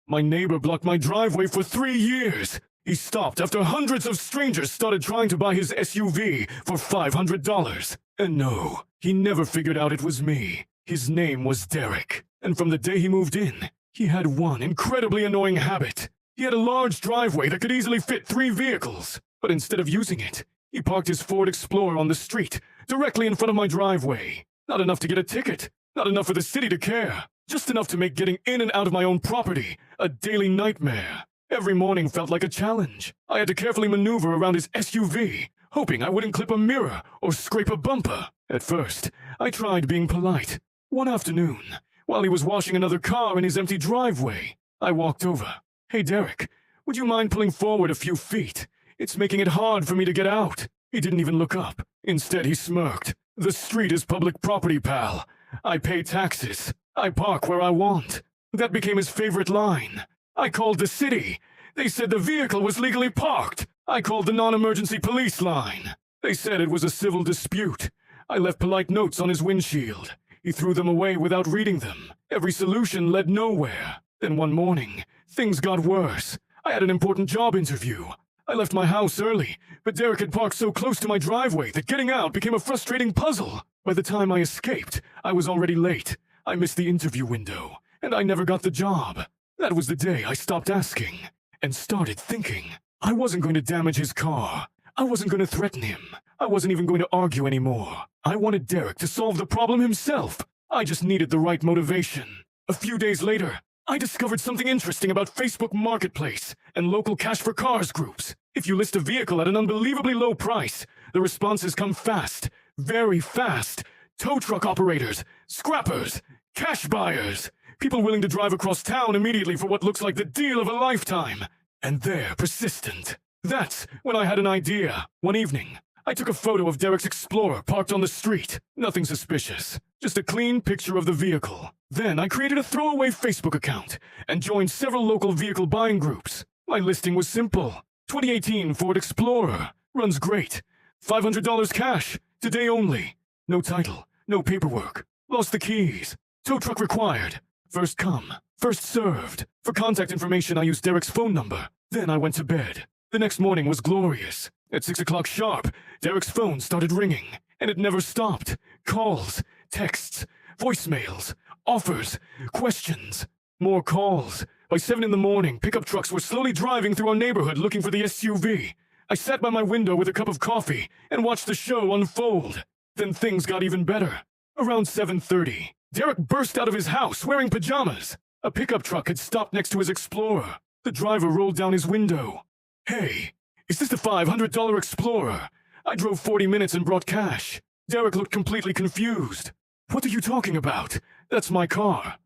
My neighbor blocked my driveway for 3 years. He stopped after hundreds of strangers started trying to buy his SUV for $500. And no, he never figured out it was me. His name was Derek. And from the day he moved in, he had one incredibly annoying habit. He had a large driveway that could easily fit 3 vehicles. But instead of using it, he parked his Ford Explorer on the street, directly in front of my driveway. Not enough to get a ticket. Not enough for the city to care. Just enough to make getting in and out of my own property a daily nightmare. Every morning felt like a challenge. I had to carefully maneuver around his SUV, hoping I wouldn't clip a mirror or scrape a bumper. At first, I tried being polite. One afternoon, while he was washing another car in his empty driveway, I walked over. "Hey, Derek, would you mind pulling forward a few feet? It's making it hard for me to get out." He didn't even look up. Instead, he smirked. "The street is public property, pal. I pay taxes. I park where I want." That became his favorite line. I called the city. They said the vehicle was legally parked. I called the non-emergency police line. They said it was a civil dispute. I left polite notes on his windshield. He threw them away without reading them. Every solution led nowhere. Then one morning, things got worse. I had an important job interview. I left my house early, but Derek had parked so close to my driveway that getting out became a frustrating puzzle. By the time I escaped, I was already late. I missed the interview window, and I never got the job. That was the day I stopped asking and started thinking. I wasn't going to damage his car. I wasn't going to threaten him. I wasn't even going to argue anymore. I wanted Derek to solve the problem himself. I just needed the right motivation. A few days later, I discovered something interesting about Facebook Marketplace and local Cash for Cars groups. If you list a vehicle at an unbelievably low price, the responses come fast, very fast. Tow truck operators, scrappers, cash buyers, people willing to drive across town immediately for what looks like the deal of a lifetime. And they're persistent. That's when I had an idea. One evening, I took a photo of Derek's Explorer parked on the street. Nothing suspicious, just a clean picture of the vehicle. Then I created a throwaway Facebook account and joined several local vehicle buying groups. My listing was simple. 2018 Ford Explorer. Runs great. $500 cash. Today only. No title. No paperwork. Lost the keys. Tow truck required. First come, first served. For contact information, I used Derek's phone number. Then I went to bed. The next morning was glorious. At 6 o'clock sharp, Derek's phone started ringing, and it never stopped. Calls, texts, voicemails, offers, questions, more calls. By 7 in the morning, pickup trucks were slowly driving through our neighborhood looking for the SUV. I sat by my window with a cup of coffee and watched the show unfold. Then things got even better. Around 7:30, Derek burst out of his house wearing pajamas. A pickup truck had stopped next to his Explorer. The driver rolled down his window. "Hey, is this the $500 Explorer? I drove 40 minutes and brought cash." Derek looked completely confused. "What are you talking about? That's my car."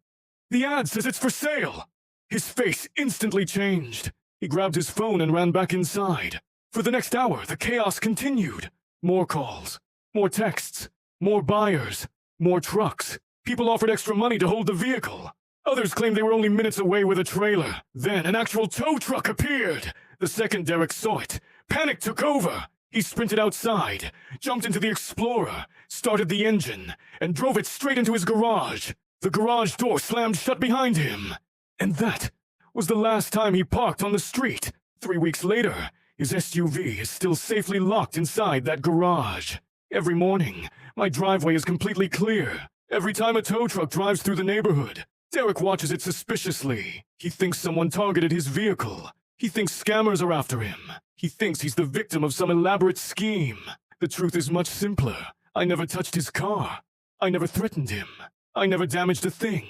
"The ad says it's for sale." His face instantly changed. He grabbed his phone and ran back inside. For the next hour, the chaos continued. More calls, more texts, more buyers, more trucks. People offered extra money to hold the vehicle. Others claimed they were only minutes away with a trailer. Then an actual tow truck appeared. The second Derek saw it, panic took over. He sprinted outside, jumped into the Explorer, started the engine, and drove it straight into his garage. The garage door slammed shut behind him. And that was the last time he parked on the street. 3 weeks later, his SUV is still safely locked inside that garage. Every morning, my driveway is completely clear. Every time a tow truck drives through the neighborhood, Derek watches it suspiciously. He thinks someone targeted his vehicle. He thinks scammers are after him. He thinks he's the victim of some elaborate scheme. The truth is much simpler. I never touched his car. I never threatened him. I never damaged a thing.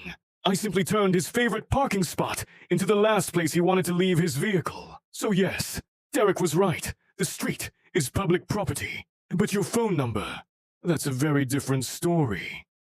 I simply turned his favorite parking spot into the last place he wanted to leave his vehicle. So yes, Derek was right. The street is public property. But your phone number, that's a very different story.